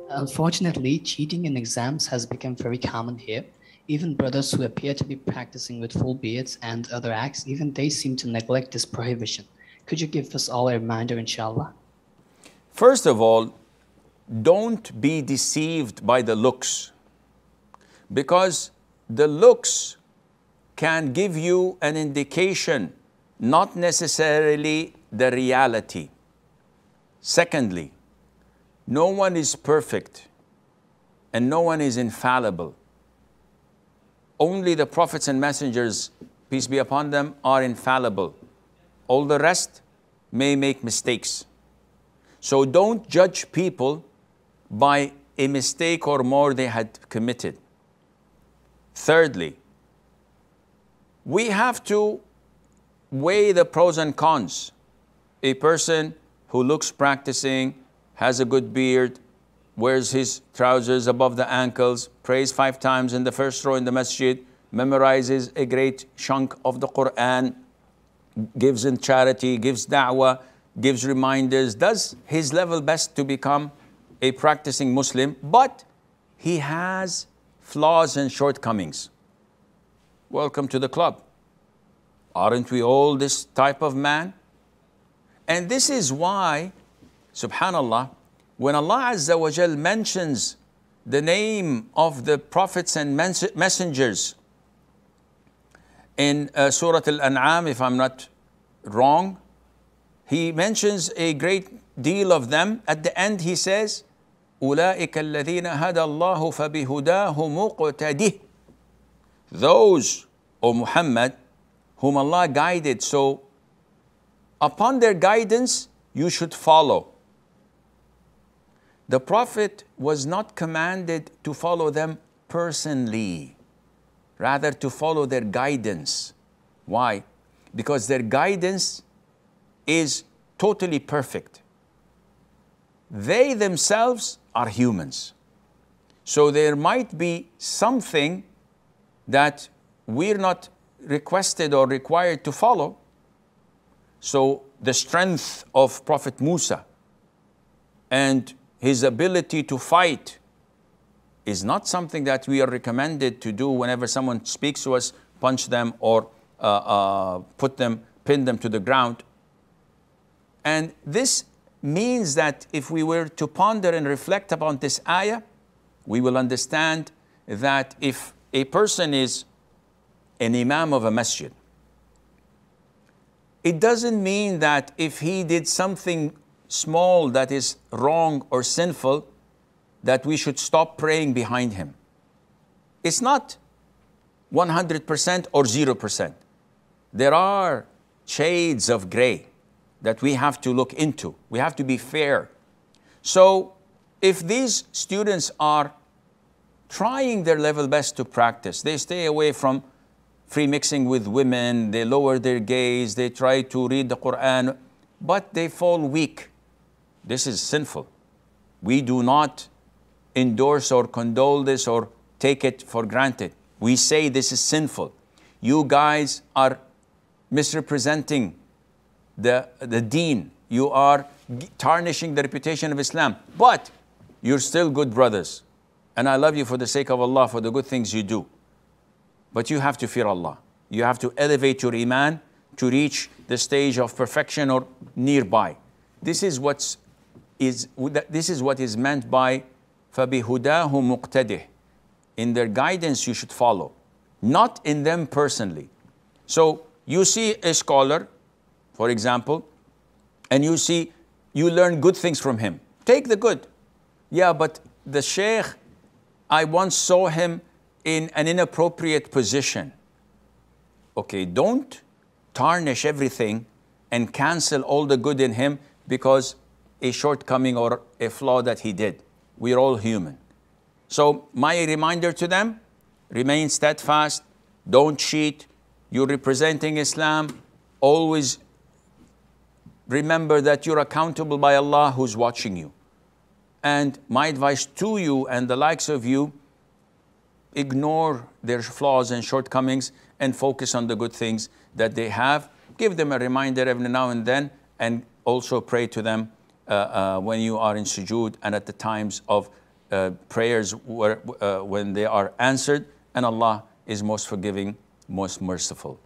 Unfortunately, cheating in exams has become very common here. Even brothers who appear to be practicing with full beards and other acts, even they seem to neglect this prohibition. Could you give us all a reminder, inshallah? First of all, don't be deceived by the looks, because the looks can give you an indication, not necessarily the reality. Secondly, no one is perfect and no one is infallible. Only the prophets and messengers, peace be upon them, are infallible. All the rest may make mistakes. So don't judge people by a mistake or more they had committed. Thirdly, we have to weigh the pros and cons. A person who looks practicing, has a good beard, wears his trousers above the ankles, prays 5 times in the first row in the masjid, memorizes a great chunk of the Quran, gives in charity, gives da'wah, gives reminders, does his level best to become a practicing Muslim, but he has flaws and shortcomings. Welcome to the club. Aren't we all this type of man? And this is why, subhanallah, when Allah Azza wa Jal mentions the name of the prophets and messengers in Surah Al-An'am, if I'm not wrong, He mentions a great deal of them. At the end he says, أُولَٰئِكَ الَّذِينَ هَدَى اللَّهُ فَبِهُدَاهُ مُقْتَدِهِ. Those, O Muhammad, whom Allah guided, so upon their guidance you should follow. The Prophet was not commanded to follow them personally, rather to follow their guidance. Why? Because their guidance is totally perfect. They themselves are humans. So there might be something that we're not requested or required to follow. So the strength of Prophet Musa and his ability to fight is not something that we are recommended to do whenever someone speaks to us, punch them or pin them to the ground. And this means that if we were to ponder and reflect upon this ayah, we will understand that if a person is an imam of a masjid, it doesn't mean that if he did something small that is wrong or sinful, that we should stop praying behind him. It's not 100% or 0%. There are shades of gray that we have to look into. We have to be fair. So if these students are trying their level best to practice, they stay away from free mixing with women, they lower their gaze, they try to read the Quran, but they fall weak. This is sinful. We do not endorse or condole this or take it for granted. We say this is sinful. You guys are misrepresenting the deen. You are tarnishing the reputation of Islam. But you're still good brothers. And I love you for the sake of Allah, for the good things you do. But you have to fear Allah. You have to elevate your iman to reach the stage of perfection or nearby. This is what is meant by فَبِهُدَاهُ مُقْتَدِهِ. In their guidance you should follow, not in them personally. So you see a scholar, for example, and you learn good things from him. Take the good. Yeah, but the sheikh, I once saw him in an inappropriate position. Okay, don't tarnish everything and cancel all the good in him because a shortcoming or a flaw that he did. We're all human. So my reminder to them, remain steadfast, don't cheat. You're representing Islam. Always remember that you're accountable by Allah who's watching you. And my advice to you and the likes of you, ignore their flaws and shortcomings and focus on the good things that they have. Give them a reminder every now and then, and also pray to them when you are in sujood and at the times of prayers when they are answered, and Allah is most forgiving, most merciful.